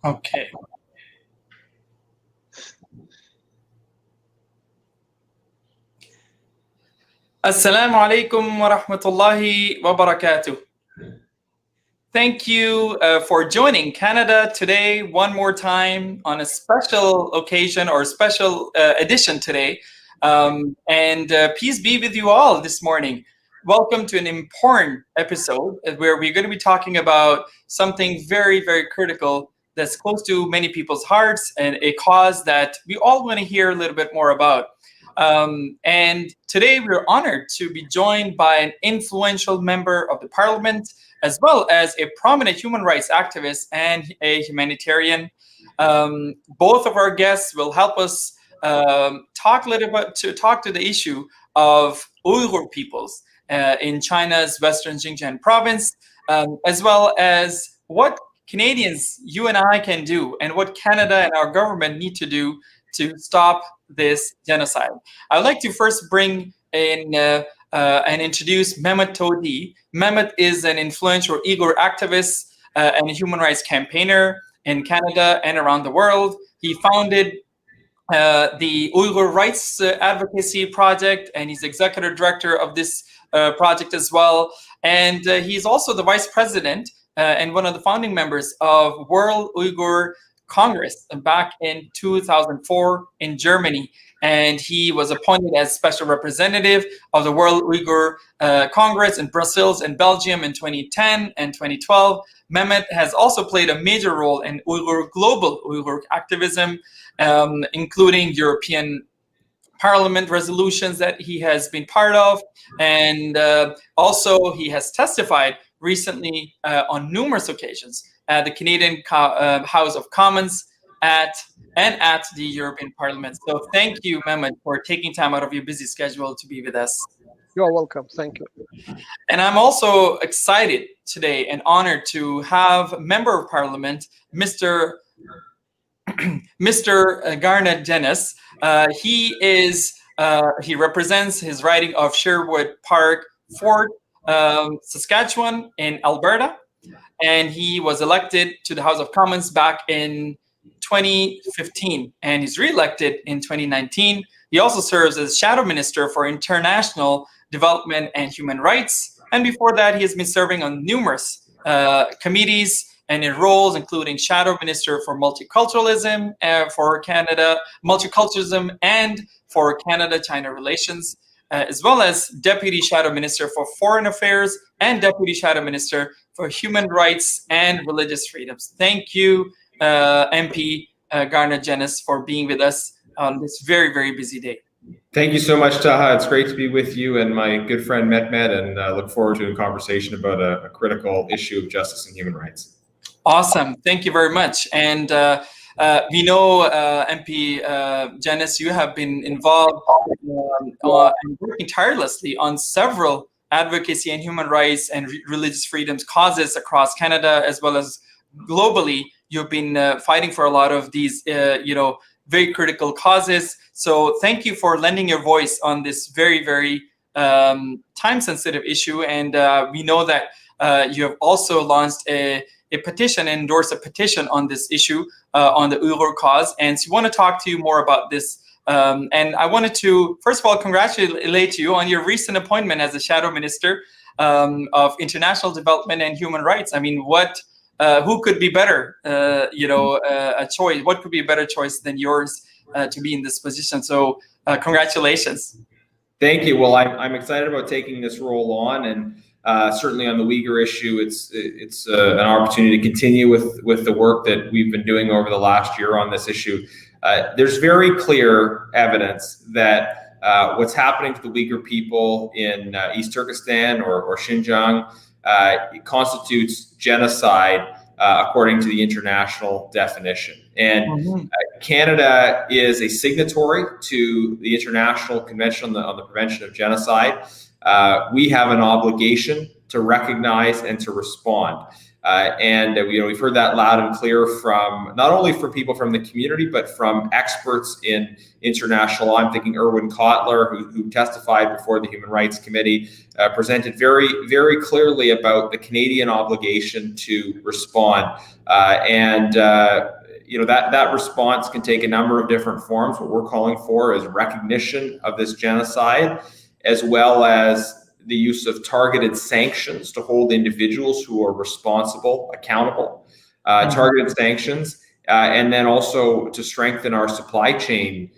Okay. Assalamu alaikum wa rahmatullahi wa barakatuh. Thank you for joining Canada today one more time on a special occasion or special edition today. And peace be with you all this morning. Welcome to an important episode where we're going to be talking about something very, very critical that's close to many people's hearts and a cause that we all want to hear a little bit more about. And today we're honored to be joined by an influential member of the parliament, as well as a prominent human rights activist and a humanitarian. Both of our guests will help us talk a little bit to the issue of Uyghur peoples in China's Western Xinjiang province, as well as what Canadians, you and I, can do, and what Canada and our government need to do to stop this genocide. I would like to first bring in and introduce Mehmet Tohti. Mehmet is an influential Uyghur activist and a human rights campaigner in Canada and around the world. He founded the Uyghur Rights Advocacy Project, and he's executive director of this project as well. And he's also the vice president and one of the founding members of World Uyghur Congress back in 2004 in Germany. And he was appointed as special representative of the World Uyghur Congress in Brussels and Belgium in 2010 and 2012. Mehmet has also played a major role in global Uyghur activism, including European Parliament resolutions that he has been part of. And also he has testified recently on numerous occasions at the Canadian House of Commons at the European Parliament. So thank you, Mehmet, for taking time out of your busy schedule to be with us. You're welcome. Thank you. And I'm also excited today and honored to have Member of Parliament, Mr. Garnett Dennis. He represents his riding of Sherwood Park, Fort Saskatchewan in Alberta. And he was elected to the House of Commons back in 2015, and he's re-elected in 2019. He also serves as Shadow Minister for International Development and Human Rights. And before that, he has been serving on numerous committees and in roles including Shadow Minister for Multiculturalism for Canada, Multiculturalism and for Canada-China relations, as well as Deputy Shadow Minister for Foreign Affairs and Deputy Shadow Minister for Human Rights and Religious Freedoms. Thank you, MP Garnett Dennis, for being with us on this very, very busy day. Thank you so much, Taha. It's great to be with you and my good friend Mehmet, and I look forward to a conversation about a critical issue of justice and human rights. Awesome. Thank you very much. And we know, MP Genuis, you have been involved and working tirelessly on several advocacy and human rights and religious freedoms causes across Canada, as well as globally. You've been fighting for a lot of these, very critical causes. So thank you for lending your voice on this very, very time-sensitive issue. And we know that you have also launched a petition and endorsed a petition on this issue on the Uyghur cause. And so we want to talk to you more about this. And I wanted to, first of all, congratulate you on your recent appointment as the Shadow Minister of International Development and Human Rights. I mean, who could be better, a choice? What could be a better choice than yours to be in this position? So congratulations. Thank you. Well, I'm excited about taking this role on, and certainly on the Uyghur issue, it's an opportunity to continue with the work that we've been doing over the last year on this issue. There's very clear evidence that what's happening to the Uyghur people in East Turkestan or Xinjiang constitutes genocide according to the international definition. And Canada is a signatory to the International Convention on the Prevention of Genocide. We have an obligation to recognize and to respond. And we've heard that loud and clear from not only from people from the community, but from experts in international law. I'm thinking Erwin Kotler, who testified before the Human Rights Committee, presented very, very clearly about the Canadian obligation to respond. That response can take a number of different forms. What we're calling for is recognition of this genocide, as well as the use of targeted sanctions to hold individuals who are responsible accountable, targeted sanctions, and then also to strengthen our supply chain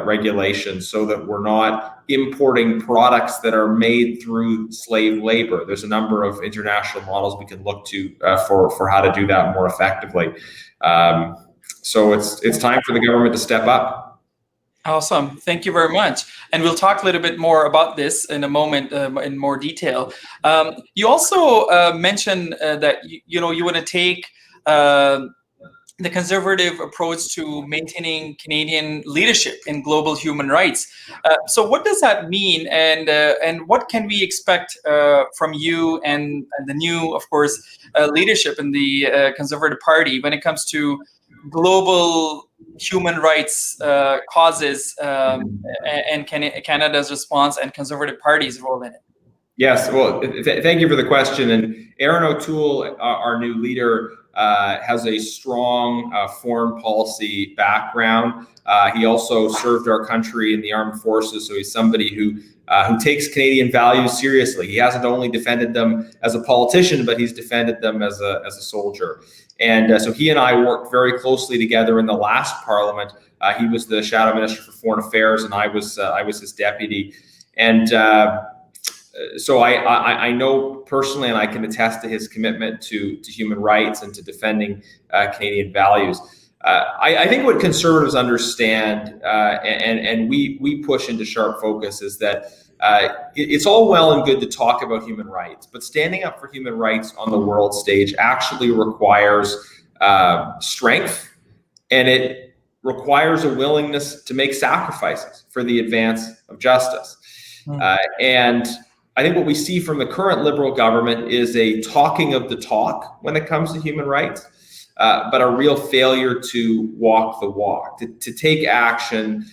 regulations so that we're not importing products that are made through slave labor. There's a number of international models we can look to for how to do that more effectively. So it's time for the government to step up. Awesome. Thank you very much. And we'll talk a little bit more about this in a moment in more detail. You also mentioned that you want to take the conservative approach to maintaining Canadian leadership in global human rights. So what does that mean, and what can we expect from you and the new, of course, leadership in the Conservative Party when it comes to global human rights causes and Canada's response and Conservative Party's role in it? Yes, well, thank you for the question. And Aaron O'Toole, our new leader, has a strong foreign policy background. He also served our country in the armed forces, so he's somebody who takes Canadian values seriously. He hasn't only defended them as a politician, but he's defended them as a soldier. And so he and I worked very closely together in the last Parliament. He was the Shadow Minister for Foreign Affairs, and I was his deputy. And so I know personally, and I can attest to his commitment to human rights and to defending Canadian values. I think what Conservatives understand, and we push into sharp focus, is that it's all well and good to talk about human rights, but standing up for human rights on the world stage actually requires strength, and it requires a willingness to make sacrifices for the advance of justice. And I think what we see from the current Liberal government is a talking of the talk when it comes to human rights, but a real failure to walk the walk, to take action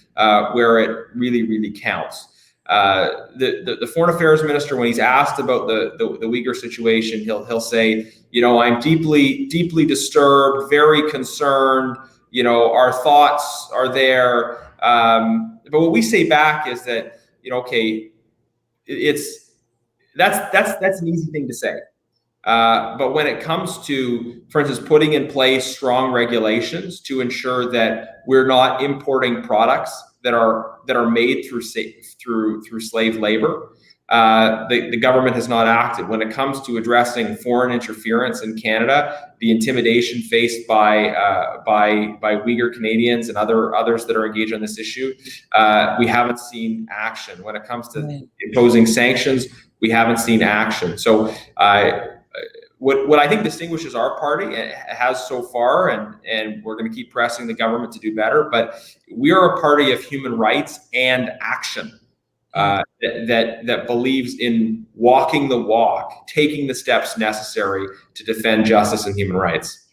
where it really, really counts. The Foreign Affairs Minister, when he's asked about the Uyghur situation, he'll say, I'm deeply, deeply disturbed, very concerned. Our thoughts are there. But what we say back is that, okay, that's an easy thing to say. But when it comes to, for instance, putting in place strong regulations to ensure that we're not importing products that are made through slave labor, the government has not acted. When it comes to addressing foreign interference in Canada, the intimidation faced by Uyghur Canadians and others that are engaged on this issue, we haven't seen action. When it comes to imposing sanctions, we haven't seen action. So what I think distinguishes our party, has so far, and we're going to keep pressing the government to do better, but we are a party of human rights and action that believes in walking the walk, taking the steps necessary to defend justice and human rights.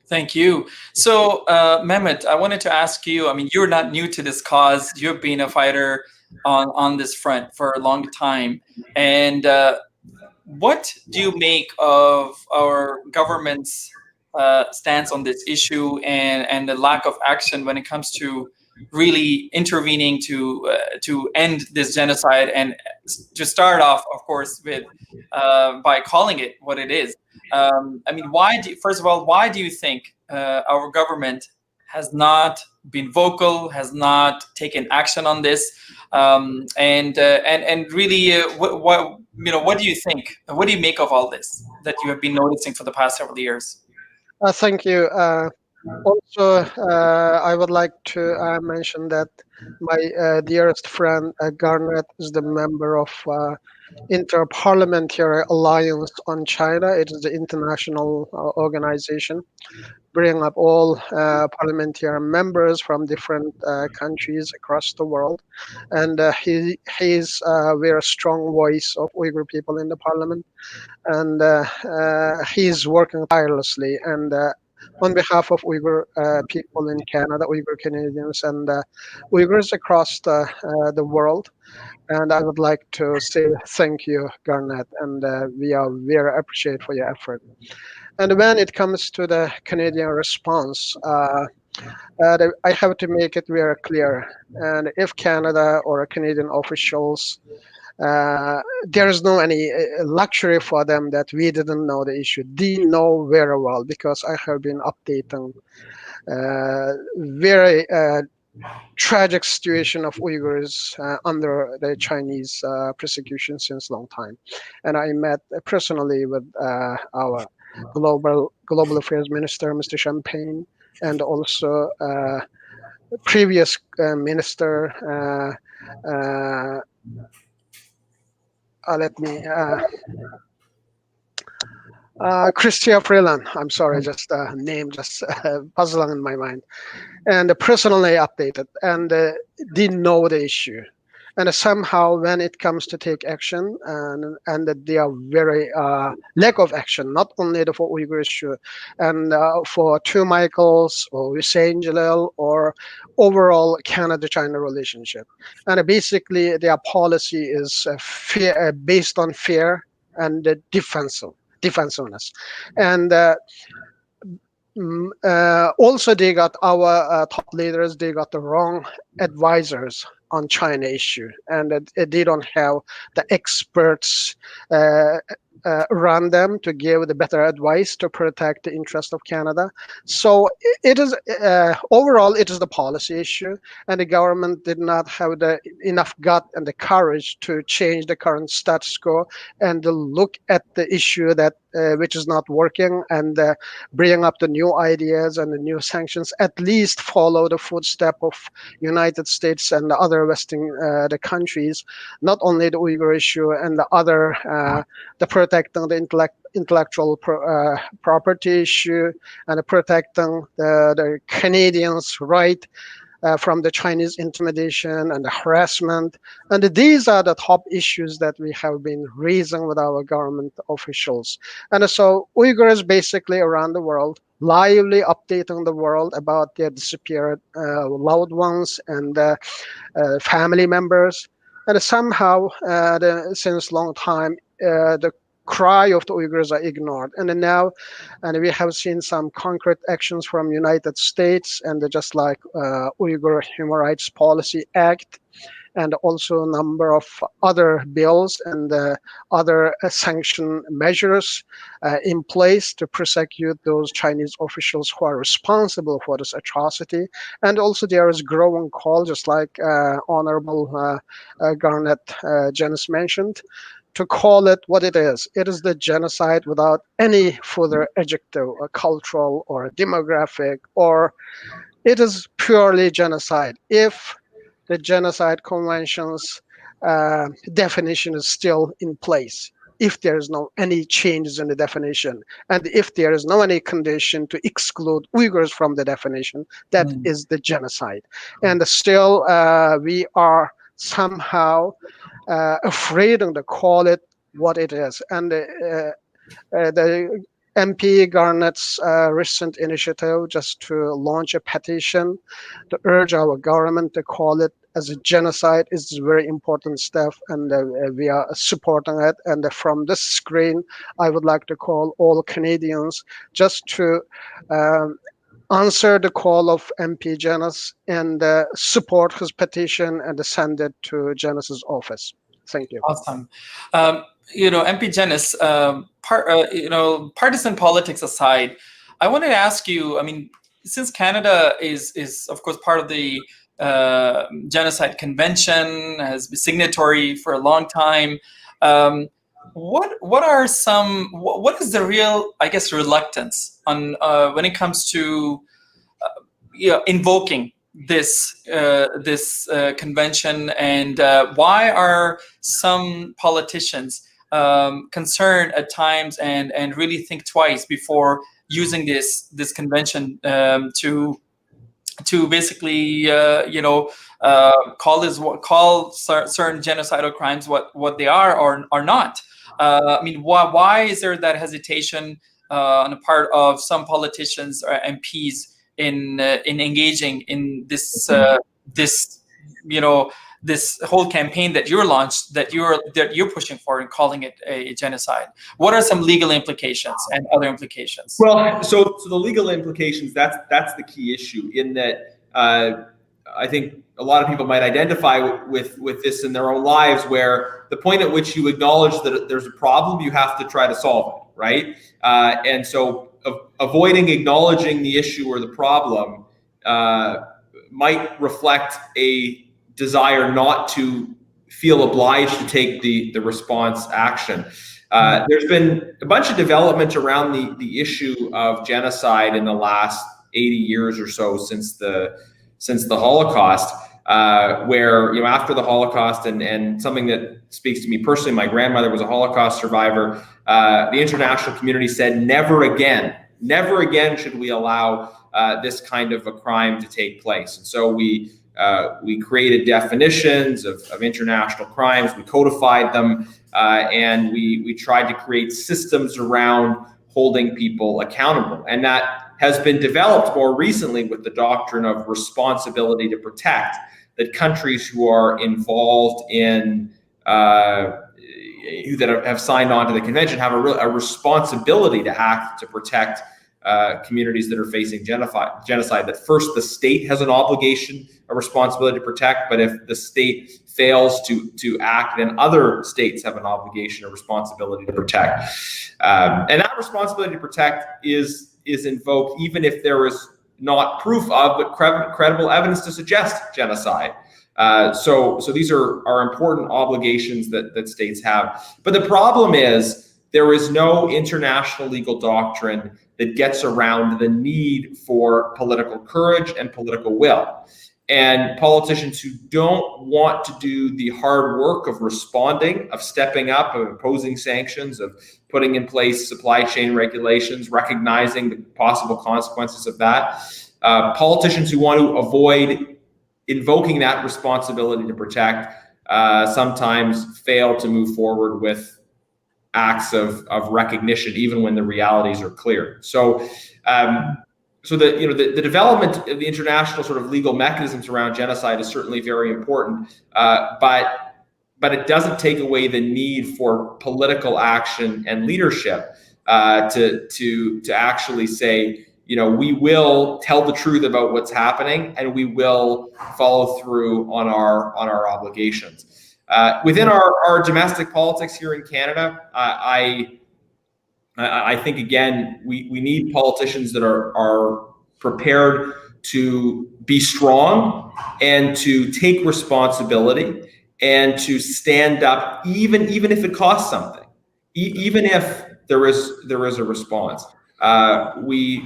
Thank you. So, Mehmet, I wanted to ask you, you're not new to this cause. You've been a fighter on this front for a long time. And what do you make of our government's stance on this issue and the lack of action when it comes to really intervening to end this genocide, and to start off, of course, with by calling it what it is? First of all, why do you think our government has not been vocal, has not taken action on this, and really, what do you think? What do you make of all this that you have been noticing for the past several years? Thank you. Also, I would like to mention that My dearest friend Garnett is the member of Inter-Parliamentary Alliance on China. It is the international organization bringing up all parliamentary members from different countries across the world. And he's a very strong voice of Uyghur people in the parliament. And he's working tirelessly. And on behalf of Uyghur people in Canada, Uyghur Canadians, and Uyghurs across the world, and I would like to say thank you, Garnett, and we are very appreciative for your effort. And when it comes to the Canadian response, I have to make it very clear. And if Canada or Canadian officials, there is no any luxury for them that we didn't know the issue. They know very well because I have been updating very tragic situation of Uyghurs under the Chinese persecution since long time. And I met personally with our global affairs minister, Mr. Champagne, and also previous minister. Let me. Chrystia Freeland. I'm sorry, just name just puzzling in my mind. And personally updated, and they know the issue. And somehow, when it comes to take action, and that they are very lack of action, not only for Uyghur issue, and for two Michaels or Hussein Jalil or overall Canada-China relationship. And basically, their policy is fear, based on fear and defensiveness, and also they got our top leaders, they got the wrong advisors on China issue, and they don't have the experts around them to give the better advice to protect the interest of Canada. So it is overall it is the policy issue, and the government did not have the enough gut and the courage to change the current status quo and to look at the issue that which is not working, and bring up the new ideas and the new sanctions. At least follow the footstep of United States and the other Western the countries, not only the Uyghur issue and the other the protecting the intellectual property issue, and protecting the Canadians' right from the Chinese intimidation and the harassment. And these are the top issues that we have been raising with our government officials. And so Uyghurs basically around the world lively updating the world about their disappeared loved ones and family members. And somehow, since long time, the cry of the Uyghurs are ignored. And now, and we have seen some concrete actions from United States, and just like Uyghur Human Rights Policy Act, and also a number of other bills and other sanction measures in place to prosecute those Chinese officials who are responsible for this atrocity. And also there is growing call, just like Honorable Garnett Dennis mentioned, to call it what it is. It is the genocide without any further adjective, or cultural or demographic, or it is purely genocide. If the genocide convention's definition is still in place, if there is no any changes in the definition, and if there is no any condition to exclude Uyghurs from the definition, that is the genocide. And still we are somehow afraid to call it what it is. And the MP Garnett's recent initiative just to launch a petition to urge our government to call it as a genocide is a very important step, and we are supporting it. And from this screen, I would like to call all Canadians just to answer the call of MP Genus and support his petition and send it to Genus's office. Thank you. Awesome. MP Genus, partisan politics aside, I wanted to ask you, I mean, since Canada is of course part of the Genocide Convention, has been signatory for a long time, what is the real, I guess, reluctance on when it comes to invoking this convention, and why are some politicians concerned at times and really think twice before using this convention to basically call certain genocidal crimes what they are or not? I mean, why is there that hesitation on the part of some politicians or MPs in engaging in this this whole campaign that you're launched, that you're pushing for and calling it a genocide? What are some legal implications and other implications? Well, so the legal implications, that's the key issue, in that I think a lot of people might identify with this in their own lives, where the point at which you acknowledge that there's a problem, you have to try to solve it, right? And so avoiding acknowledging the issue or the problem might reflect a desire not to feel obliged to take the response action. There's been a bunch of development around the issue of genocide in the last 80 years or so since the Holocaust, where, you know, after the Holocaust, and something that speaks to me personally, my grandmother was a Holocaust survivor. The international community said, never again should we allow this kind of a crime to take place. And so we created definitions of international crimes, we codified them, and we tried to create systems around holding people accountable. And that has been developed more recently with the doctrine of responsibility to protect, that countries who are involved in that have signed on to the convention have a responsibility to act to protect communities that are facing genocide. That first, the state has an obligation, a responsibility to protect, but if the state fails to act, then other states have an obligation, a responsibility to protect. And that responsibility to protect is invoked even if there is not proof of, but credible evidence to suggest genocide. So these are important obligations that states have. But the problem is there is no international legal doctrine that gets around the need for political courage and political will. And politicians who don't want to do the hard work of responding, of stepping up, of imposing sanctions, of putting in place supply chain regulations, recognizing the possible consequences of that, politicians who want to avoid invoking that responsibility to protect sometimes fail to move forward with acts of recognition, even when the realities are clear. So the development of the international sort of legal mechanisms around genocide is certainly very important, but it doesn't take away the need for political action and leadership to actually say, you know, we will tell the truth about what's happening, and we will follow through on our obligations. Within our domestic politics here in Canada, I think, again, we need politicians that are prepared to be strong and to take responsibility and to stand up, even if it costs something, even if there is a response. We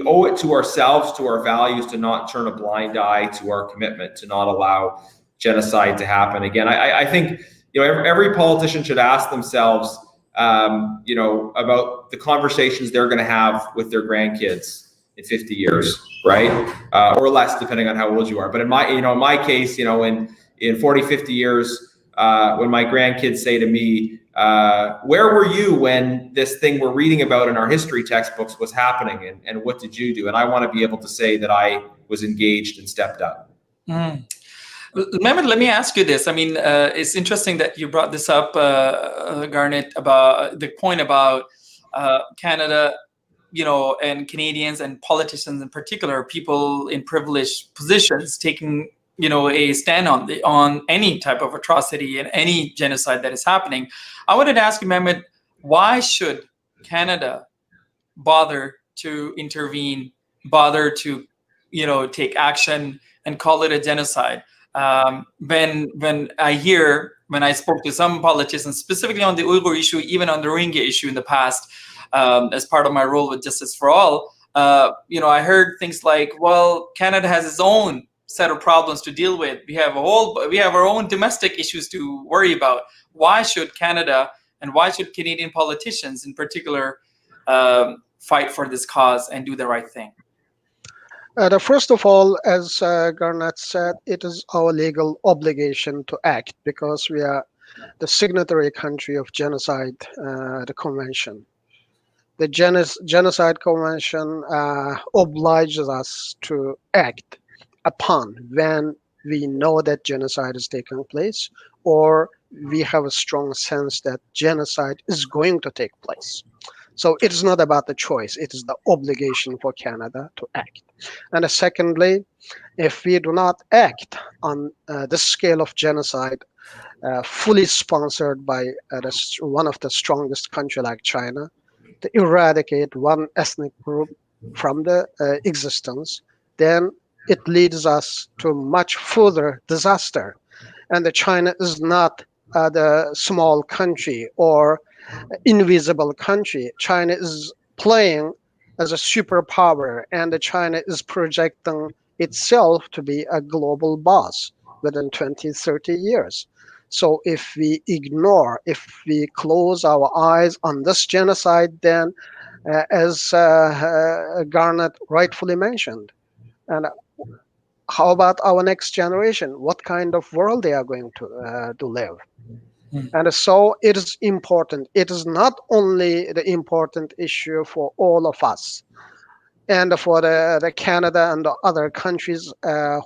owe it to ourselves, to our values, to not turn a blind eye to our commitment to not allow genocide to happen again. I think, you know, every politician should ask themselves, you know, about the conversations they're going to have with their grandkids in 50 years, right? Or less, depending on how old you are. But in my case, you know, in 40, 50 years, when my grandkids say to me, where were you when this thing we're reading about in our history textbooks was happening, and what did you do? And I want to be able to say that I was engaged and stepped up. Mehmet, let me ask you this. I mean, it's interesting that you brought this up, Garnett, about the point about Canada, you know, and Canadians and politicians in particular, people in privileged positions taking, you know, a stand on any type of atrocity and any genocide that is happening. I wanted to ask you, Mehmet, why should Canada bother to intervene, bother to, you know, take action and call it a genocide? When I spoke to some politicians, specifically on the Uyghur issue, even on the Rohingya issue in the past, as part of my role with Justice for All, you know, I heard things like, well, Canada has its own set of problems to deal with. We have our own domestic issues to worry about. Why should Canada and why should Canadian politicians in particular fight for this cause and do the right thing? First of all, as Garnett said, it is our legal obligation to act because we are the signatory country of Genocide, the convention. The Genocide Convention obliges us to act upon when we know that genocide is taking place, or we have a strong sense that genocide is going to take place. So it is not about the choice, it is the obligation for Canada to act. And secondly, if we do not act on the scale of genocide fully sponsored by one of the strongest country like China, to eradicate one ethnic group from the existence, then it leads us to much further disaster. And China is not the small country or invisible country. China is playing as a superpower, and China is projecting itself to be a global boss within 20, 30 years. So if we ignore, if we close our eyes on this genocide, then as Garnett rightfully mentioned, and how about our next generation? What kind of world they are going to live? And so it is important. It is not only the important issue for all of us and for the Canada and the other countries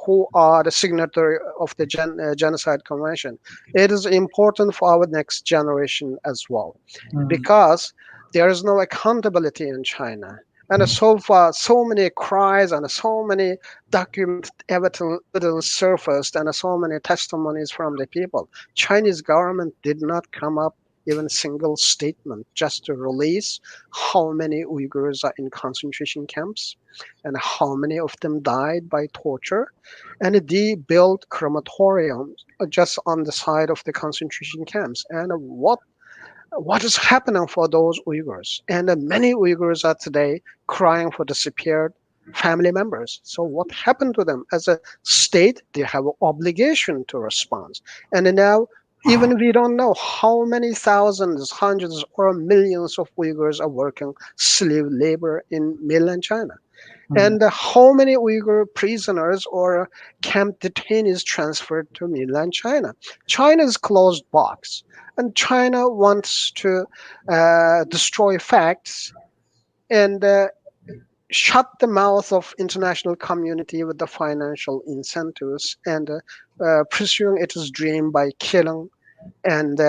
who are the signatory of the Genocide Convention. It is important for our next generation as well, because there is no accountability in China. And so far, so many cries and so many documented evidence surfaced and so many testimonies from the people. Chinese government did not come up even a single statement just to release how many Uyghurs are in concentration camps and how many of them died by torture. And they built crematoriums just on the side of the concentration camps. And what is happening for those Uyghurs? And many Uyghurs are today crying for disappeared family members. So what happened to them? As a state, they have an obligation to respond. And now, even we don't know how many thousands, hundreds, or millions of Uyghurs are working slave labor in mainland China. And how many Uyghur prisoners or camp detainees transferred to mainland China? China's closed box. And China wants to destroy facts and shut the mouth of international community with the financial incentives and pursuing its dream by killing and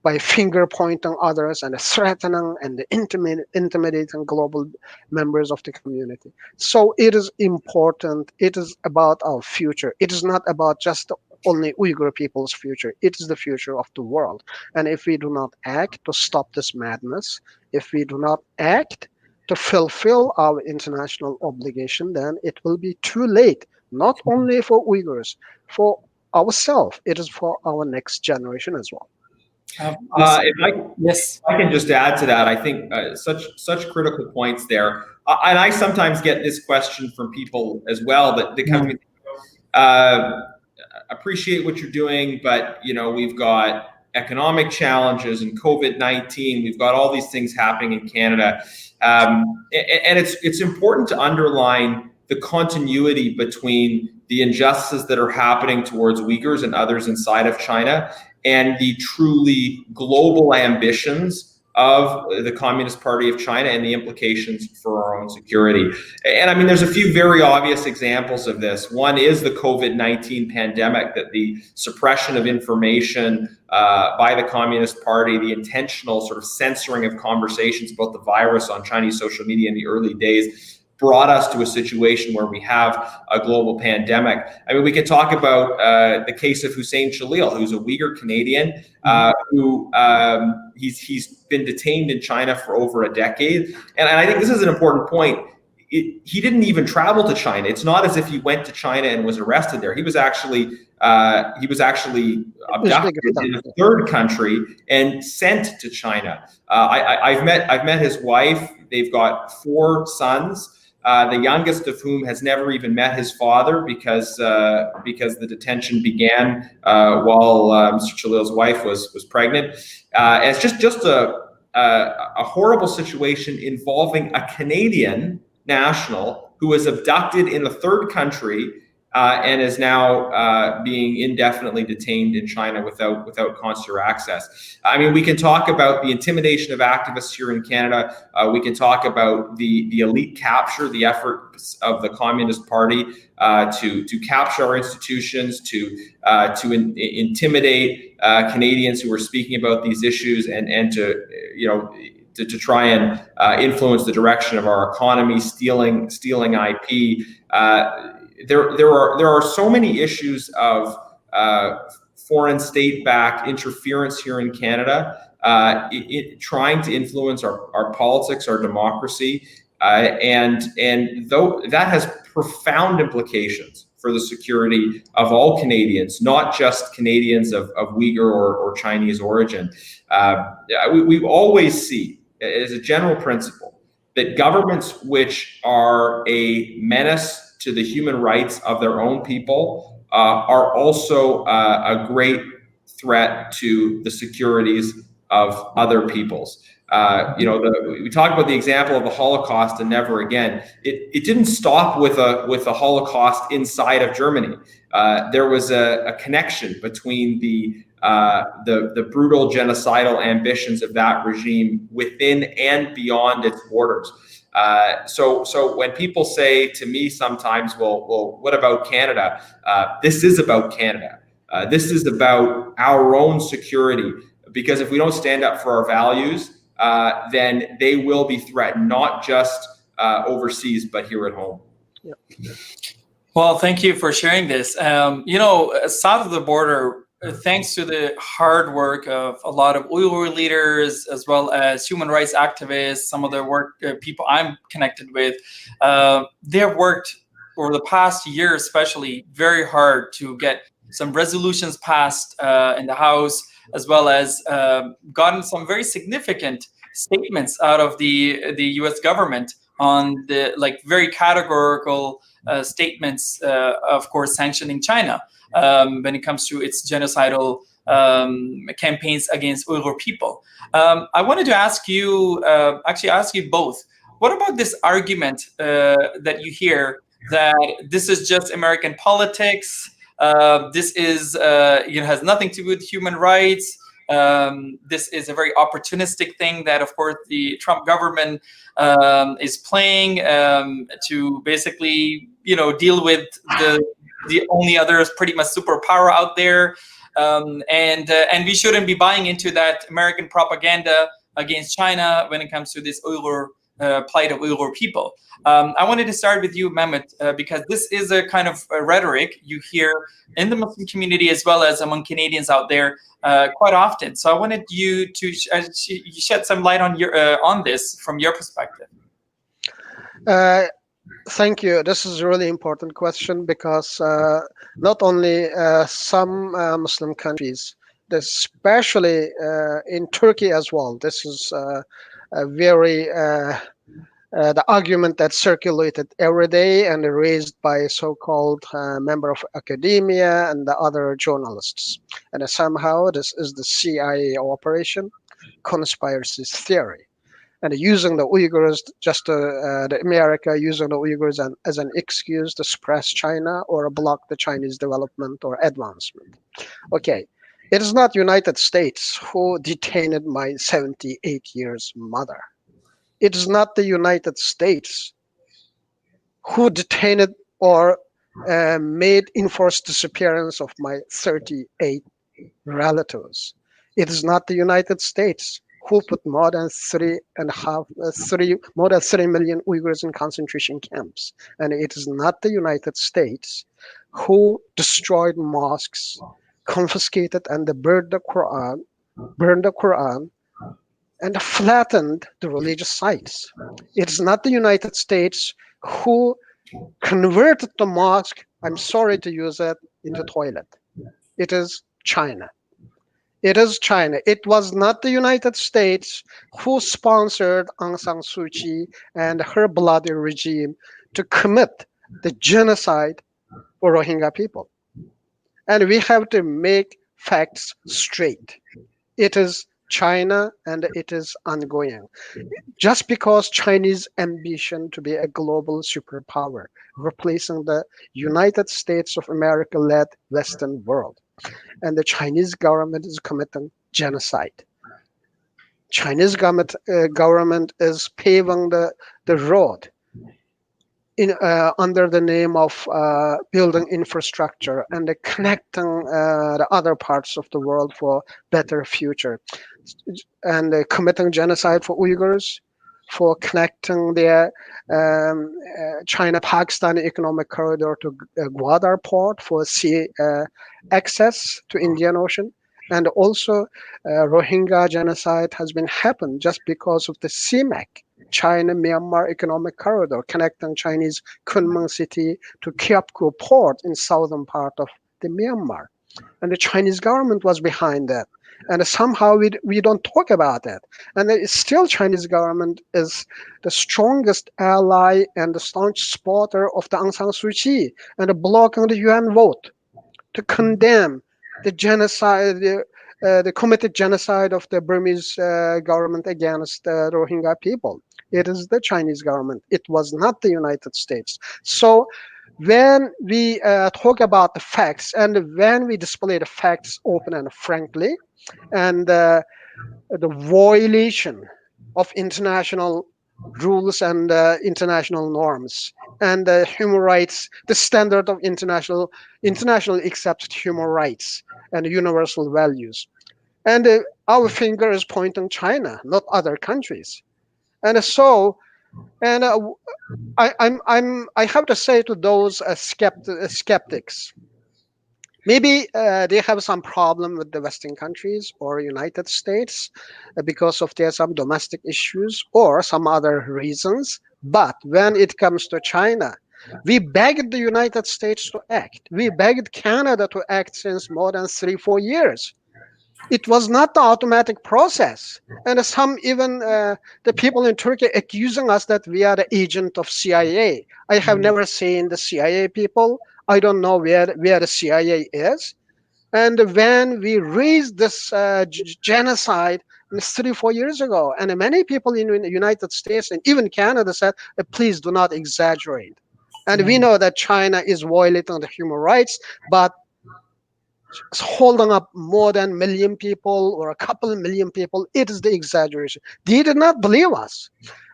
by finger pointing others and threatening and intimidating global members of the community. So it is important. It is about our future. It is not about just only Uyghur people's future. It is the future of the world. And if we do not act to stop this madness, if we do not act to fulfill our international obligation, then it will be too late, not only for Uyghurs, for ourselves, it is for our next generation as well. If I can just add to that, I think such critical points there. And I sometimes get this question from people as well that come to me, appreciate what you're doing, but we've got economic challenges and COVID-19. We've got all these things happening in Canada, and it's important to underline the continuity between the injustices that are happening towards Uyghurs and others inside of China and the truly global ambitions of the Communist Party of China and the implications for our own security. And I mean, there's a few very obvious examples of this. One is the COVID-19 pandemic, that the suppression of information by the Communist Party, the intentional sort of censoring of conversations about the virus on Chinese social media in the early days, brought us to a situation where we have a global pandemic. I mean, we could talk about the case of Hussein Khalil, who's a Uyghur Canadian, who he's been detained in China for over a decade. And I think this is an important point. He didn't even travel to China. It's not as if he went to China and was arrested there. He was actually abducted in a third country and sent to China. I've met his wife. They've got 4 sons. the youngest of whom has never even met his father because the detention began while Mr. Chalil's wife was pregnant. And it's just a horrible situation involving a Canadian national who was abducted in a third country and is now being indefinitely detained in China without consular access. I mean, we can talk about the intimidation of activists here in Canada. We can talk about the elite capture, the efforts of the Communist Party to capture our institutions, to intimidate Canadians who are speaking about these issues, and to try and influence the direction of our economy, stealing IP. There are so many issues of foreign state-backed interference here in Canada, trying to influence our politics, our democracy, and though that has profound implications for the security of all Canadians, not just Canadians of Uyghur or Chinese origin. We always see, as a general principle, that governments which are a menace to the human rights of their own people are also a great threat to the securities of other peoples. We talk about the example of the Holocaust and never again. It didn't stop with a Holocaust inside of Germany. There was a connection between the brutal genocidal ambitions of that regime within and beyond its borders. So when people say to me sometimes, well, what about Canada? This is about Canada. This is about our own security, because if we don't stand up for our values, then they will be threatened, not just overseas, but here at home. Yeah. Well, thank you for sharing this. South of the border, thanks to the hard work of a lot of Uyghur leaders, as well as human rights activists, some of the work people I'm connected with, they have worked over the past year, especially very hard to get some resolutions passed in the House, as well as gotten some very significant statements out of the U.S. government on the very categorical statements, of course, sanctioning China when it comes to its genocidal campaigns against Uyghur people. I wanted to ask you, ask you both, what about this argument that you hear that this is just American politics? This is has nothing to do with human rights. This is a very opportunistic thing that, of course, the Trump government is playing to basically, deal with the only other pretty much superpower out there, and we shouldn't be buying into that American propaganda against China when it comes to this Uyghur plight of Uyghur people. I wanted to start with you, Mehmet, because this is a kind of a rhetoric you hear in the Muslim community as well as among Canadians out there quite often. So I wanted you to shed some light on this from your perspective. Thank you. This is a really important question because not only some Muslim countries, especially in Turkey as well, this is a very the argument that circulated every day and raised by so-called member of academia and the other journalists. And somehow this is the CIA operation, conspiracy theory. And using the Uyghurs, the America using the Uyghurs as an excuse to suppress China or block the Chinese development or advancement. Okay, it is not United States who detained my 78 years mother. It is not the United States who detained or made enforced disappearance of my 38 relatives. It is not the United States who put more than 3 million Uyghurs in concentration camps. And it is not the United States who destroyed mosques, confiscated and burned the Quran, and flattened the religious sites. It is not the United States who converted the mosque, I'm sorry to use it, into toilet. It is China. It is China. It was not the United States who sponsored Aung San Suu Kyi and her bloody regime to commit the genocide for Rohingya people. And we have to make facts straight. It is China and it is ongoing. Just because Chinese ambition to be a global superpower, replacing the United States of America-led Western world. And the Chinese government is committing genocide. Chinese government is paving the road under the name of building infrastructure and connecting the other parts of the world for better future, and committing genocide for Uyghurs, for connecting their China-Pakistan economic corridor to Gwadar port for sea access to Indian Ocean. And also Rohingya genocide has been happened just because of the CMEC, China-Myanmar economic corridor, connecting Chinese Kunming city to Kyabku port in southern part of the Myanmar. And the Chinese government was behind that. And somehow we don't talk about that. And still Chinese government is the strongest ally and the staunch supporter of the Aung San Suu Kyi and blocking the UN vote to condemn the genocide, the committed genocide of the Burmese government against the Rohingya people. It is the Chinese government. It was not the United States. So when we talk about the facts and when we display the facts open and frankly, and the violation of international rules and international norms and human rights, the standard of international accepted human rights and universal values. And our finger is pointing China, not other countries. And so, and I have to say to those skeptics, maybe they have some problem with the Western countries or United States because of their some domestic issues or some other reasons. But when it comes to China, we begged the United States to act. We begged Canada to act since more than 3-4 years. It was not the automatic process. And some even the people in Turkey accusing us that we are the agent of CIA. I have never seen the CIA people. I don't know where the CIA is. And when we raised this genocide 3-4 years ago, and many people in the United States and even Canada said, please do not exaggerate. And we know that China is violating the human rights, but holding up more than 1 million people or a couple million people, it is the exaggeration. They did not believe us.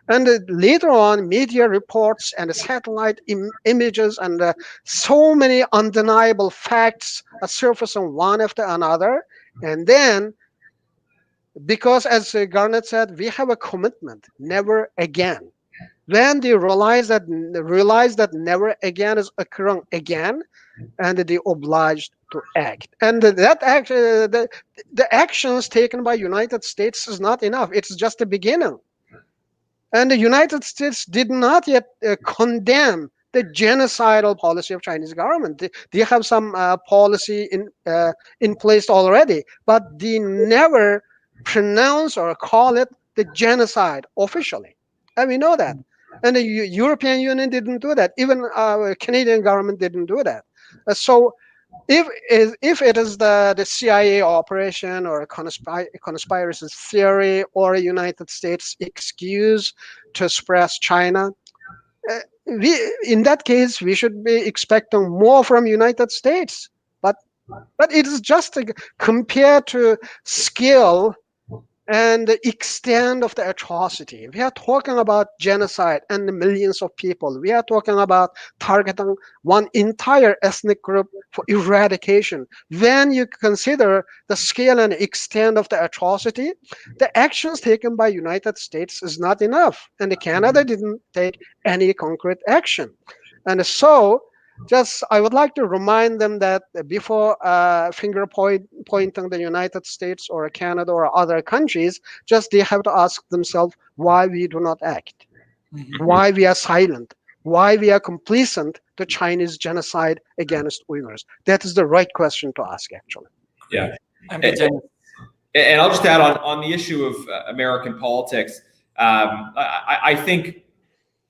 And later on, media reports and satellite images and so many undeniable facts are surfacing one after another. And then, because as Garnett said, we have a commitment, never again. When they realize that never again is occurring again, and they obliged to act. And that the actions taken by United States is not enough. It's just the beginning. And the United States did not yet condemn the genocidal policy of Chinese government. They have some policy in place already, but they never pronounce or call it the genocide officially. And we know that. And the European Union didn't do that. Even our Canadian government didn't do that. So if it is the CIA operation or a conspiracy theory or a United States excuse to suppress China, in that case, we should be expecting more from United States. But it is just compared to scale and the extent of the atrocity. We are talking about genocide and the millions of people. We are talking about targeting one entire ethnic group for eradication. When you consider the scale and extent of the atrocity, the actions taken by United States is not enough. And Canada didn't take any concrete action. And so, I would like to remind them that before finger pointing the United States or Canada or other countries, they have to ask themselves why we do not act, why we are silent, why we are complicit to Chinese genocide against Uyghurs. That is the right question to ask, actually. Yeah. And I'll just add on the issue of American politics. I think,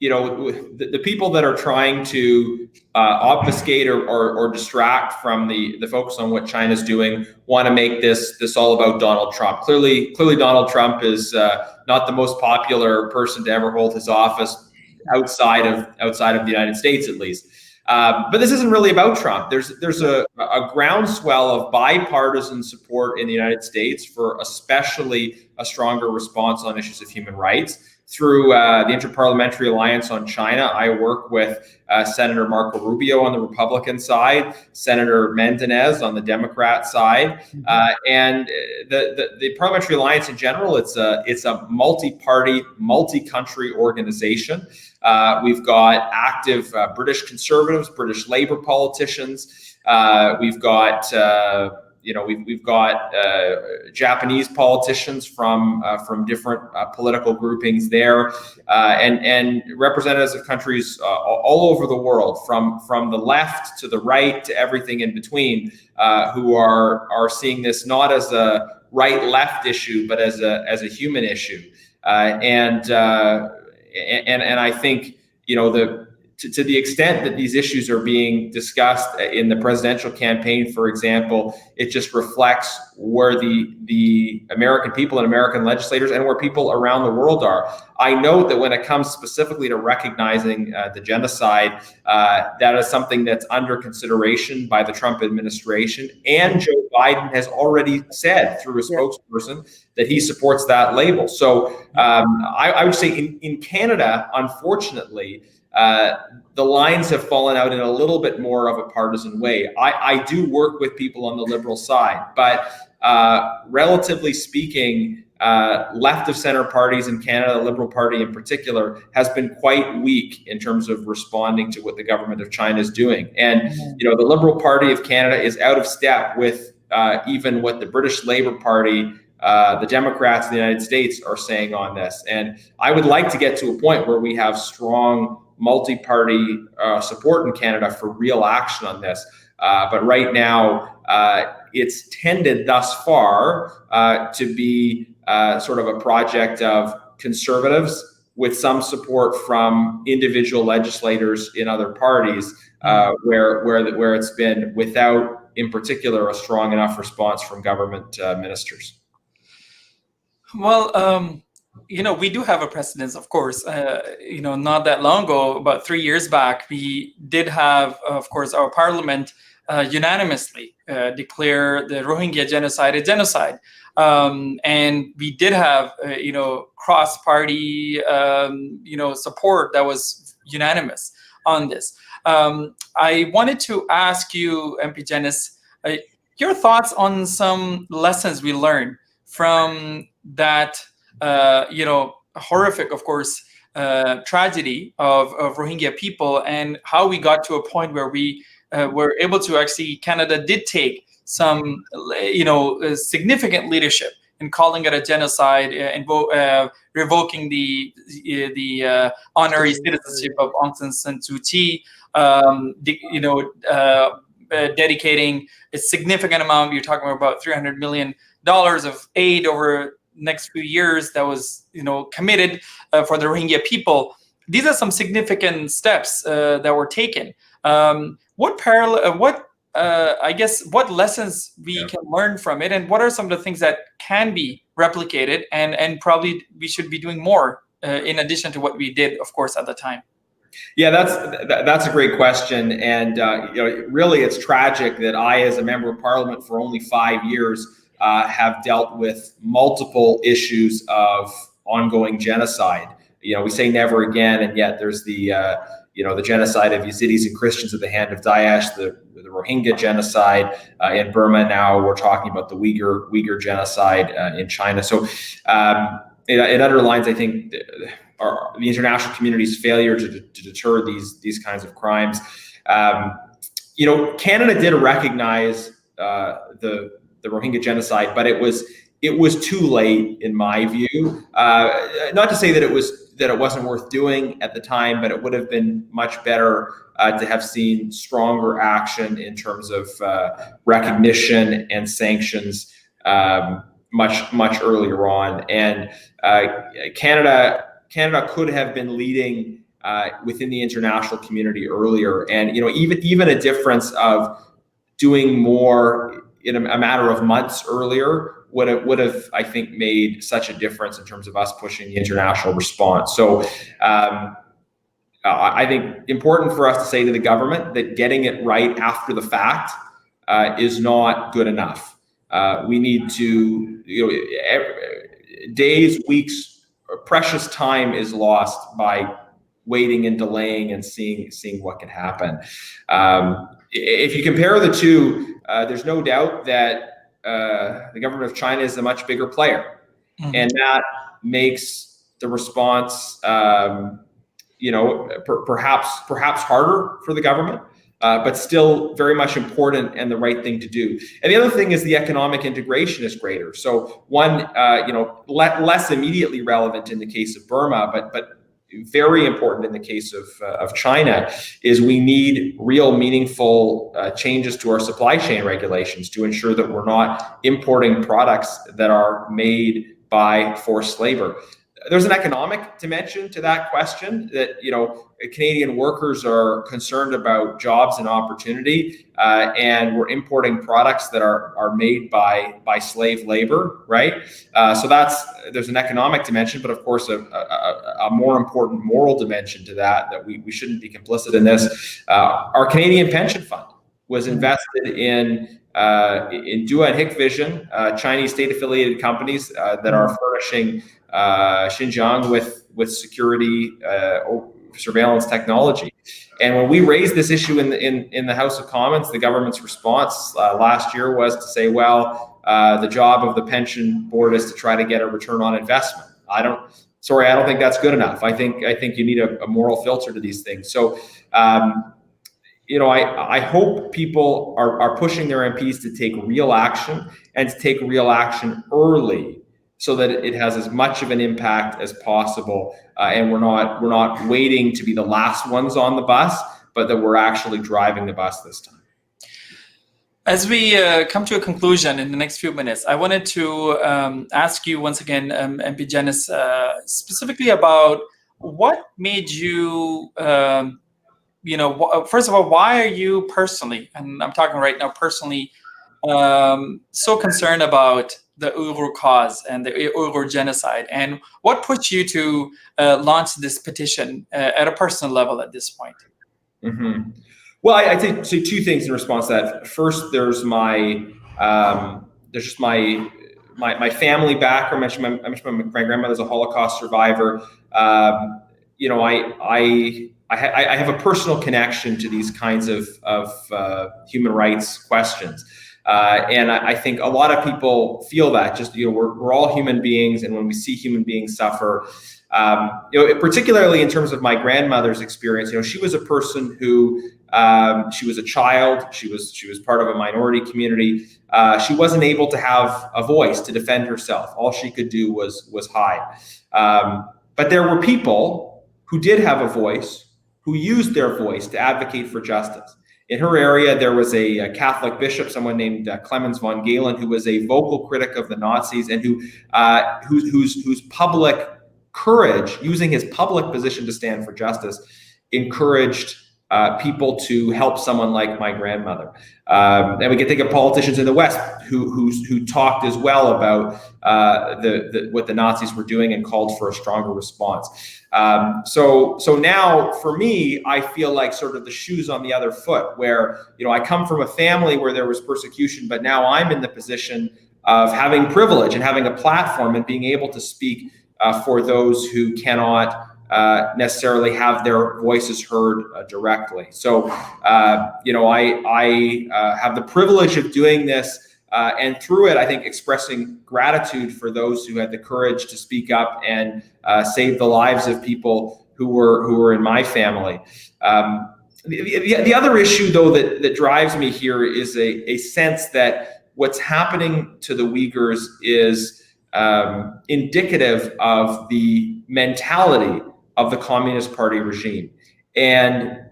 the people that are trying to obfuscate or distract from the focus on what China's doing want to make this all about Donald Trump. Clearly Donald Trump is not the most popular person to ever hold his office outside of the United States, at least. But this isn't really about Trump. There's a groundswell of bipartisan support in the United States for especially a stronger response on issues of human rights. Through the Interparliamentary Alliance on China, I work with Senator Marco Rubio on the Republican side, Senator Mendez on the Democrat side, and the Parliamentary Alliance in general. It's a multi-party, multi-country organization. We've got active British Conservatives, British Labour politicians. We've got we've got Japanese politicians from different political groupings there, and representatives of countries all over the world, from the left to the right to everything in between, who are seeing this not as a right-left issue, but as a human issue, and I think to the extent that these issues are being discussed in the presidential campaign, for example, it just reflects where the American people and American legislators and where people around the world are. I note that when it comes specifically to recognizing the genocide, that is something that's under consideration by the Trump administration, and Joe Biden has already said through a spokesperson that he supports that label. So I would say in Canada, unfortunately, the lines have fallen out in a little bit more of a partisan way. I do work with people on the Liberal side, but relatively speaking, left of center parties in Canada, the Liberal Party in particular, has been quite weak in terms of responding to what the government of China is doing. And the Liberal Party of Canada is out of step with even what the British Labour Party, the Democrats in the United States are saying on this. And I would like to get to a point where we have strong multi-party support in Canada for real action on this. But right now, it's tended thus far to be sort of a project of conservatives with some support from individual legislators in other parties, where it's been without, in particular, a strong enough response from government ministers. Well, we do have a precedence, of course. Not that long ago, about 3 years back, we did have, of course, our parliament unanimously declare the Rohingya genocide a genocide. And we did have, cross-party, support that was unanimous on this. I wanted to ask you, MP Genuis, your thoughts on some lessons we learned from that, horrific, of course, tragedy of Rohingya people, and how we got to a point where we were able to actually, Canada did take some, significant leadership in calling it a genocide and revoking the honorary citizenship of Aung San Suu Kyi, dedicating a significant amount. You're talking about $300 million of aid over next few years that was, committed for the Rohingya people. These are some significant steps that were taken. What lessons we can learn from it, and what are some of the things that can be replicated, and probably we should be doing more in addition to what we did, of course, at the time? Yeah, that's a great question, and really, it's tragic that I, as a member of Parliament for only 5 years, have dealt with multiple issues of ongoing genocide. We say never again, and yet there's the genocide of Yazidis and Christians at the hand of Daesh, the Rohingya genocide in Burma. Now we're talking about the Uighur genocide in China. So it underlines, I think, the international community's failure to deter these kinds of crimes. Canada did recognize the Rohingya genocide, but it was too late, in my view. Not to say that it wasn't worth doing at the time, but it would have been much better to have seen stronger action in terms of recognition and sanctions much earlier on. And Canada could have been leading within the international community earlier. And even a difference of doing more in a matter of months earlier would have, I think, made such a difference in terms of us pushing the international response. So I think important for us to say to the government that getting it right after the fact is not good enough. We need to, days, weeks, precious time is lost by waiting and delaying and seeing what can happen. If you compare the two, there's no doubt that the government of China is a much bigger player, and that makes the response, perhaps harder for the government, but still very much important and the right thing to do. And the other thing is the economic integration is greater. So one, less immediately relevant in the case of Burma, but very important in the case of China, is we need real meaningful changes to our supply chain regulations to ensure that we're not importing products that are made by forced labor. There's an economic dimension to that question that, Canadian workers are concerned about jobs and opportunity, and we're importing products that are made by slave labor, right? So there's an economic dimension, but of course a more important moral dimension to that we shouldn't be complicit in this. Our Canadian pension fund was invested in Dua and Hikvision, Chinese state-affiliated companies that are furnishing Xinjiang with security surveillance technology. And when we raised this issue in the House of Commons, the government's response last year was to say, well, the job of the pension board is to try to get a return on investment. I don't think that's good enough. I think you need a moral filter to these things. So I hope people are pushing their MPs to take real action, and to take real action early, so that it has as much of an impact as possible, and we're not waiting to be the last ones on the bus, but that we're actually driving the bus this time. As we come to a conclusion in the next few minutes, I wanted to ask you once again, MP Genuis, specifically about what made you, first of all, why are you personally, and I'm talking right now personally, so concerned about the Uyghur cause and the Uyghur genocide, and what pushed you to launch this petition at a personal level at this point? Mm-hmm. Well, I'd say two things in response to that. First, there's my family background. I mentioned my grandmother's a Holocaust survivor. I have a personal connection to these kinds of human rights questions. And I think a lot of people feel that we're all human beings, and when we see human beings suffer, particularly in terms of my grandmother's experience, she was a person who she was a child, she was part of a minority community. She wasn't able to have a voice to defend herself. All she could do was hide. But there were people who did have a voice, who used their voice to advocate for justice. In her area, there was a Catholic bishop, someone named Clemens von Galen, who was a vocal critic of the Nazis, and whose public courage, using his public position to stand for justice, encouraged people to help someone like my grandmother. And we can think of politicians in the West who talked as well about what the Nazis were doing and called for a stronger response. So now for me, I feel like sort of the shoe's on the other foot, where I come from a family where there was persecution, but now I'm in the position of having privilege and having a platform and being able to speak for those who cannot necessarily have their voices heard directly. So, I have the privilege of doing this, and through it, I think expressing gratitude for those who had the courage to speak up and save the lives of people who were in my family. The other issue, though, that drives me here is a sense that what's happening to the Uyghurs is indicative of the mentality of the Communist Party regime. And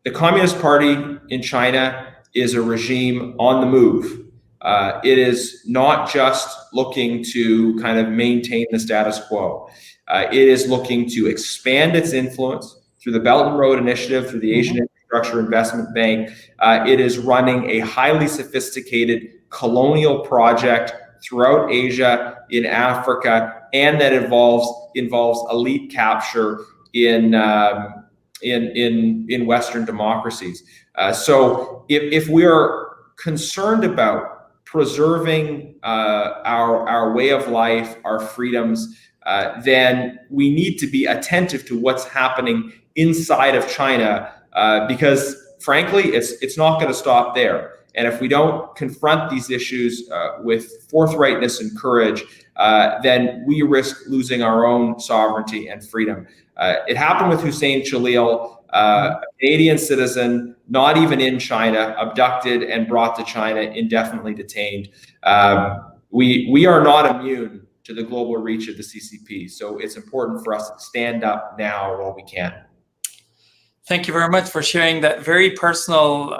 the Communist Party in China is a regime on the move. It is not just looking to kind of maintain the status quo. It is looking to expand its influence through the Belt and Road Initiative, through the Asian Infrastructure Investment Bank. It is running a highly sophisticated colonial project throughout Asia, in Africa, and that involves elite capture in Western democracies. So if we are concerned about preserving our way of life, our freedoms, then we need to be attentive to what's happening inside of China, because frankly, it's not going to stop there. And if we don't confront these issues with forthrightness and courage, then we risk losing our own sovereignty and freedom. It happened with Hussein Chalil, a Canadian citizen, not even in China, abducted and brought to China, indefinitely detained. We are not immune to the global reach of the CCP, so it's important for us to stand up now while we can. Thank you very much for sharing that very personal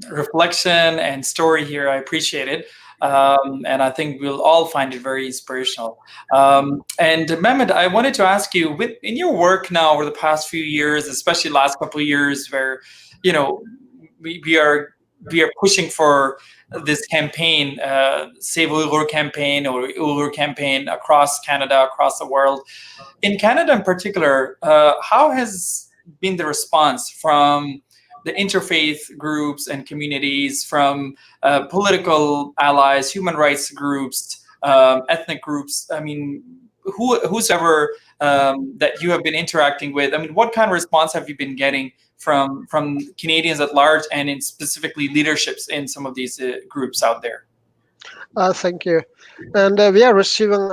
reflection and story here. I appreciate it. And I think we'll all find it very inspirational. And Mehmet, I wanted to ask you, in your work now over the past few years, especially last couple of years, where we are pushing for this campaign, Save Uyghur campaign or Uyghur campaign across Canada, across the world. In Canada in particular, how has been the response from the interfaith groups and communities, from political allies, human rights groups, ethnic groups? I mean, whosoever that you have been interacting with, I mean, what kind of response have you been getting from Canadians at large, and in specifically leaderships in some of these groups out there? Thank you. And we are receiving,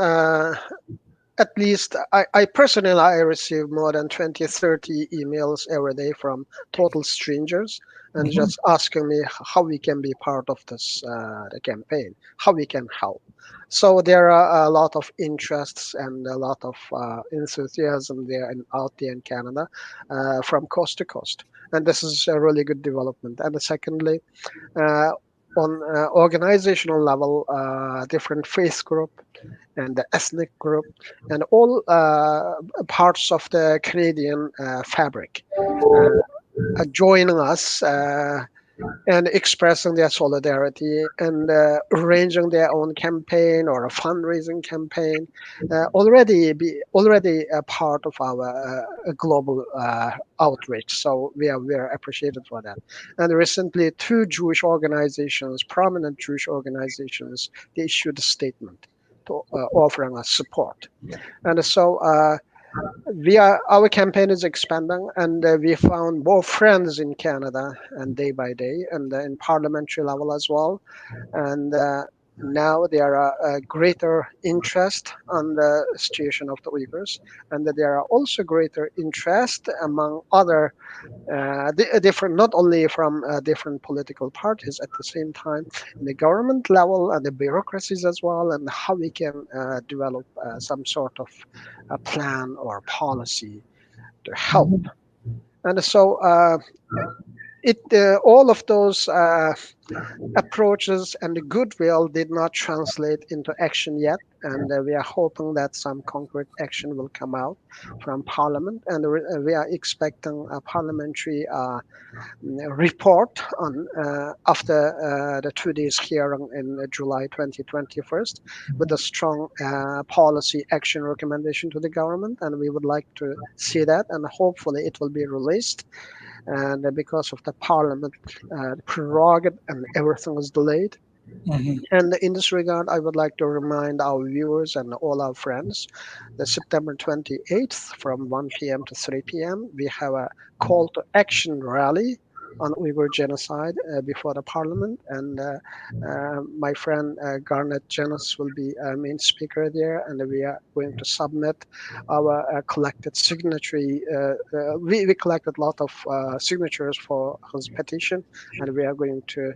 at least I personally, I receive more than 20, 30 emails every day from total strangers, and just asking me how we can be part of this the campaign, how we can help. So there are a lot of interests and a lot of enthusiasm there out there in Canada, from coast to coast, and this is a really good development. And secondly, on organizational level, different faith group and the ethnic group and all parts of the Canadian fabric joining us and expressing their solidarity and arranging their own campaign or a fundraising campaign, already a part of our global outreach. So we are very appreciated for that. And recently, two Jewish organizations, prominent Jewish organizations, they issued a statement to offering us support. And so our campaign is expanding, and we found more friends in Canada, and day by day, and in parliamentary level as well. And now there are a greater interest on the situation of the Uyghurs, and there are also greater interest among other different, not only from different political parties at the same time, in the government level and the bureaucracies as well, and how we can develop some sort of a plan or policy to help. And so all of those approaches and the goodwill did not translate into action yet, and we are hoping that some concrete action will come out from Parliament, and we are expecting a parliamentary report on after the 2 days hearing in July 2021 with a strong policy action recommendation to the government, and we would like to see that, and hopefully it will be released. And because of the Parliament prerogative and everything is delayed. And in this regard, I would like to remind our viewers and all our friends that September 28th from 1 p.m. to 3 p.m. we have a call to action rally on Uyghur genocide before the Parliament, and my friend Garnett Dennis will be a main speaker there, and we are going to submit our collected signatory. We collected a lot of signatures for his petition, and we are going to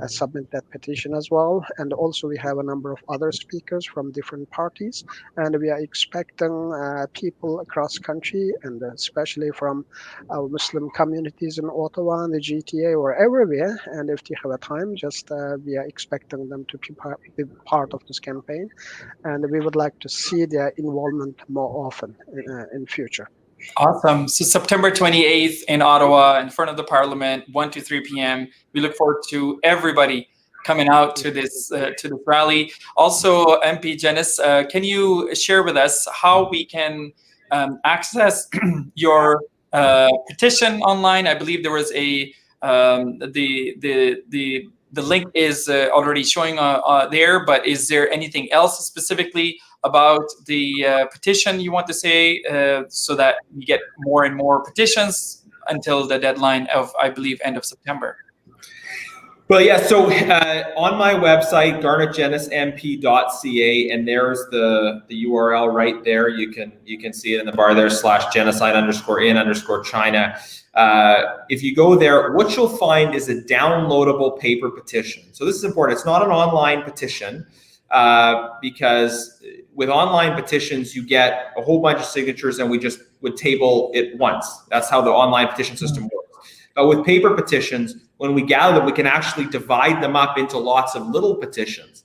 submit that petition as well. And also we have a number of other speakers from different parties, and we are expecting people across country, and especially from our Muslim communities in Ottawa and the GTA or everywhere. And if they have a time, just we are expecting them to be part of this campaign. And we would like to see their involvement more often in future. Awesome. So September 28th in Ottawa, in front of the Parliament, 1 to 3 p.m. We look forward to everybody coming out to this rally. Also, MP Genuis, can you share with us how we can access your petition online? I believe there was the link is already showing there, but is there anything else specifically about the petition you want to say so that we get more and more petitions until the deadline of, I believe, end of September? Well, yeah, so on my website, garnettdennismp.ca, and there's the URL right there. You can see it in the bar there, /genocide_in_China. If you go there, what you'll find is a downloadable paper petition. So this is important. It's not an online petition because with online petitions, you get a whole bunch of signatures and we just would table it once. That's how the online petition system works. But with paper petitions, when we gather them, we can actually divide them up into lots of little petitions.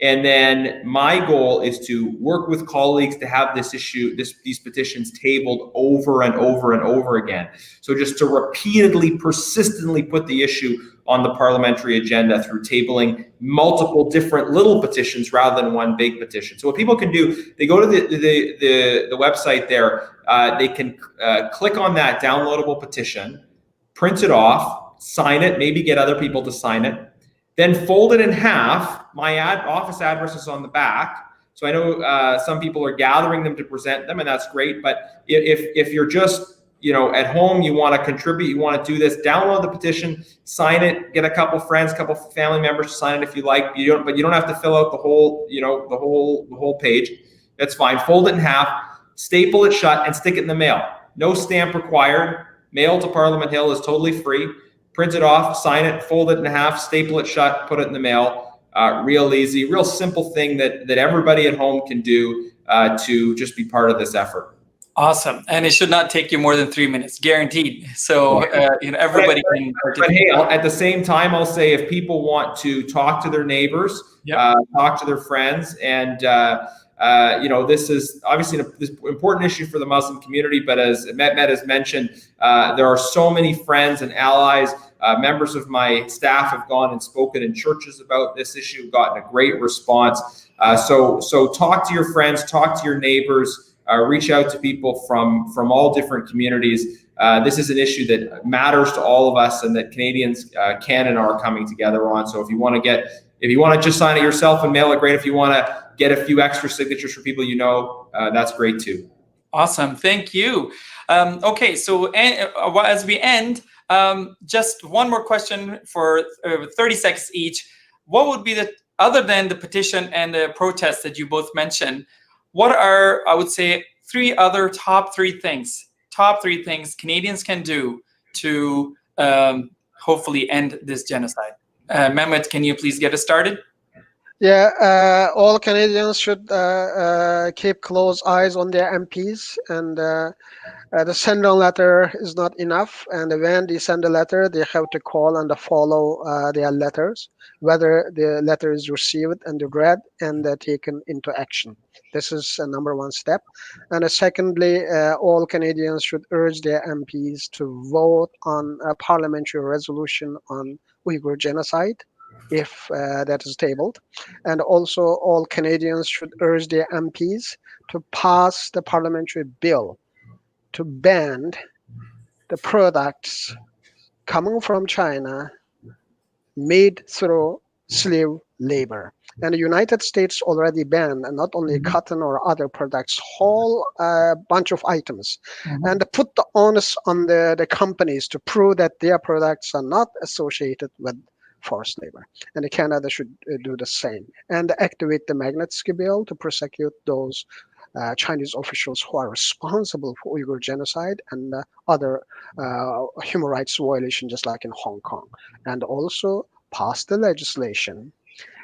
And then my goal is to work with colleagues to have this issue, these petitions tabled over and over and over again. So just to repeatedly, persistently put the issue on the parliamentary agenda through tabling multiple different little petitions rather than one big petition. So what people can do, they go to the website there, they can click on that downloadable petition, print it off, sign it, maybe get other people to sign it, then fold it in half. My office address is on the back. So I know some people are gathering them to present them, and that's great. But if you're just at home, you want to contribute, you want to do this, download the petition, sign it, get a couple friends, couple family members to sign it if you like. But you don't have to fill out the whole the whole page. That's fine. Fold it in half, staple it shut, and stick it in the mail. No stamp required. Mail to Parliament Hill is totally free. Print it off, sign it, fold it in half, staple it shut, put it in the mail. Real easy, real simple thing that everybody at home can do to just be part of this effort. Awesome. And it should not take you more than 3 minutes, guaranteed. So everybody can participate. But hey, at the same time, I'll say if people want to talk to their neighbors, talk to their friends, and this is obviously this important issue for the Muslim community, but as Mehmet has mentioned, there are so many friends and allies. Members of my staff have gone and spoken in churches about this issue, gotten a great response. So talk to your friends, talk to your neighbors, reach out to people from all different communities. This is an issue that matters to all of us and that Canadians can and are coming together on. So if you want to just sign it yourself and mail it, great. If you want to get a few extra signatures for people that's great too. Awesome, thank you. Okay, so as we end, just one more question for 30 seconds each. What would be other than the petition and the protest that you both mentioned, what are, I would say, top three things Canadians can do to hopefully end this genocide? Mehmet, can you please get us started? Yeah, all Canadians should keep close eyes on their MPs, and the send a letter is not enough. And when they send a letter, they have to call and follow their letters, whether the letter is received and read and taken into action. This is a number one step. And secondly, all Canadians should urge their MPs to vote on a parliamentary resolution on Uyghur genocide, if that is tabled. And also all Canadians should urge their MPs to pass the parliamentary bill to ban the products coming from China made through slave labor. And the United States already banned not only cotton or other products, whole bunch of items, and put the onus on the companies to prove that their products are not associated with forced labor. And Canada should do the same and activate the Magnitsky Bill to prosecute those Chinese officials who are responsible for Uyghur genocide and other human rights violations, just like in Hong Kong. And also pass the legislation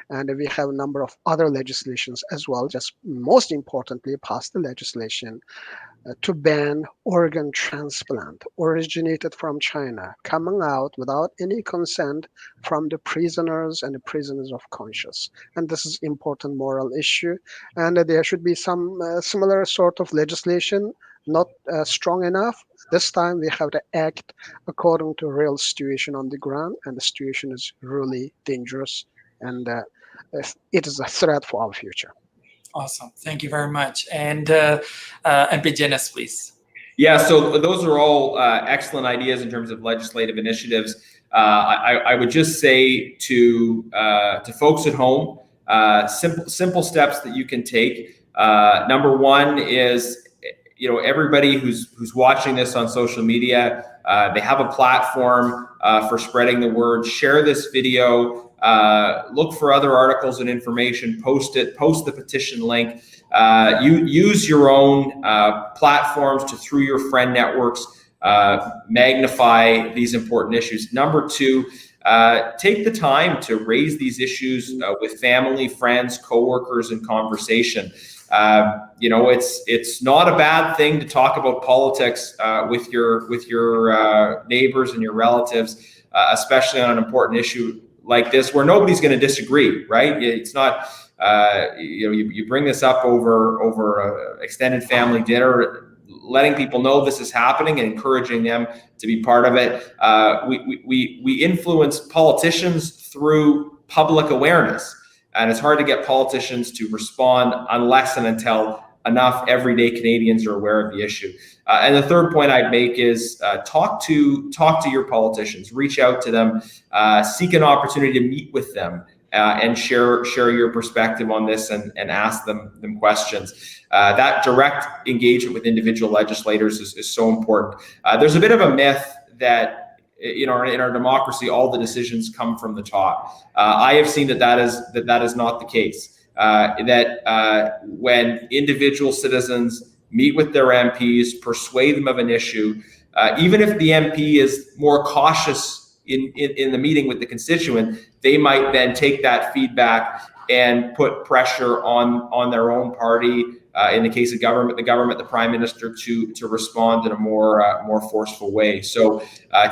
And we have a number of other legislations as well. Just most importantly, passed the legislation to ban organ transplant originated from China, coming out without any consent from the prisoners and the prisoners of conscience. And this is important moral issue. And there should be some similar sort of legislation, not strong enough. This time we have to act according to real situation on the ground, and the situation is really dangerous, and it is a threat for our future. Awesome. Thank you very much. And MP Genuis, please. Yeah, so those are all excellent ideas in terms of legislative initiatives. I would just say to folks at home, simple steps that you can take. Number one is, everybody who's watching this on social media, they have a platform for spreading the word. Share this video. Look for other articles and information. Post the petition link. Use your own platforms through your friend networks, magnify these important issues. Number two, take the time to raise these issues with family, friends, coworkers in conversation. It's not a bad thing to talk about politics with your neighbors and your relatives, especially on an important issue like this, where nobody's going to disagree, right? It's not, you bring this up over a extended family dinner, letting people know this is happening and encouraging them to be part of it. We influence politicians through public awareness, and it's hard to get politicians to respond unless and until enough everyday Canadians are aware of the issue. And the third point I'd make is talk to your politicians, reach out to them, seek an opportunity to meet with them and share your perspective on this and ask them questions. That direct engagement with individual legislators is so important. There's a bit of a myth that in our democracy, all the decisions come from the top. I have seen that is not the case. That when individual citizens meet with their MPs, persuade them of an issue, even if the MP is more cautious in the meeting with the constituent, they might then take that feedback and put pressure on their own party, in the case of the Prime Minister, to respond in a more forceful way. So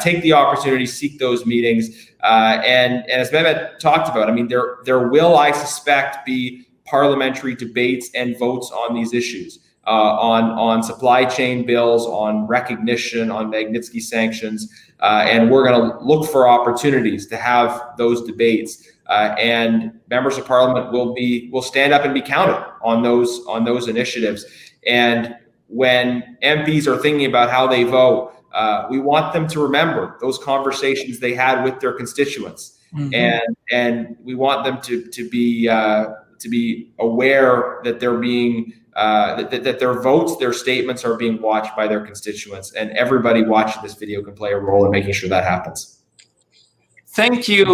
take the opportunity, seek those meetings, and as Mehmet talked about, I mean, there will, I suspect, be parliamentary debates and votes on these issues, on supply chain bills, on recognition, on Magnitsky sanctions, and we're going to look for opportunities to have those debates. And members of parliament will stand up and be counted on those initiatives. And when MPs are thinking about how they vote, we want them to remember those conversations they had with their constituents, and we want them to be aware that they're being that their votes, their statements are being watched by their constituents, and everybody watching this video can play a role in making sure that happens. Thank you,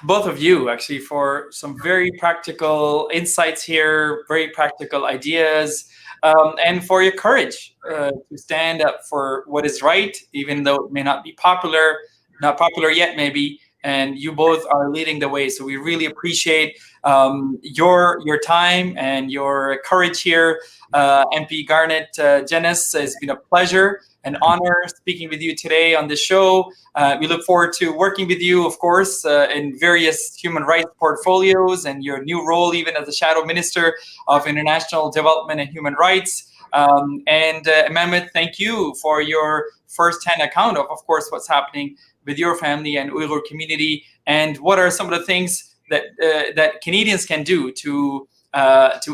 both of you, actually, for some very practical insights here, very practical ideas, and for your courage to stand up for what is right, even though it may not be popular, not popular yet, maybe. And you both are leading the way, so we really appreciate your time and your courage here. MP Garnett Dennis, it's been a pleasure and honor speaking with you today on the show. We look forward to working with you, of course, in various human rights portfolios and your new role even as the Shadow Minister of International Development and Human Rights. And Mehmet, thank you for your first-hand account of course, what's happening with your family and Uyghur community, and what are some of the things that Canadians can do to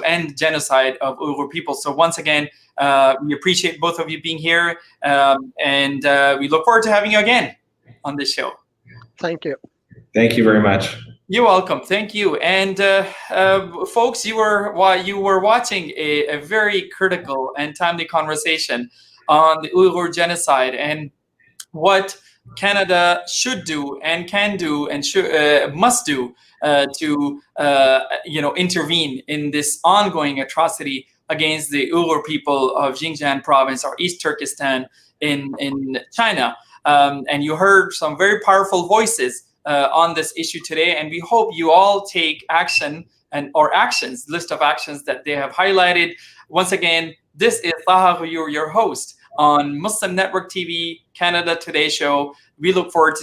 end genocide of Uyghur people. So once again, we appreciate both of you being here, and we look forward to having you again on this show. Thank you. Thank you very much. You're welcome. Thank you. And folks, you were watching a very critical and timely conversation on the Uyghur genocide and what Canada should do and can do and must do to intervene in this ongoing atrocity against the Uyghur people of Xinjiang province or East Turkestan in China. And you heard some very powerful voices on this issue today, and we hope you all take action or actions, list of actions that they have highlighted. Once again, this is Taha Ghayyur, your host on Muslim Network TV, Canada Today Show. We look forward to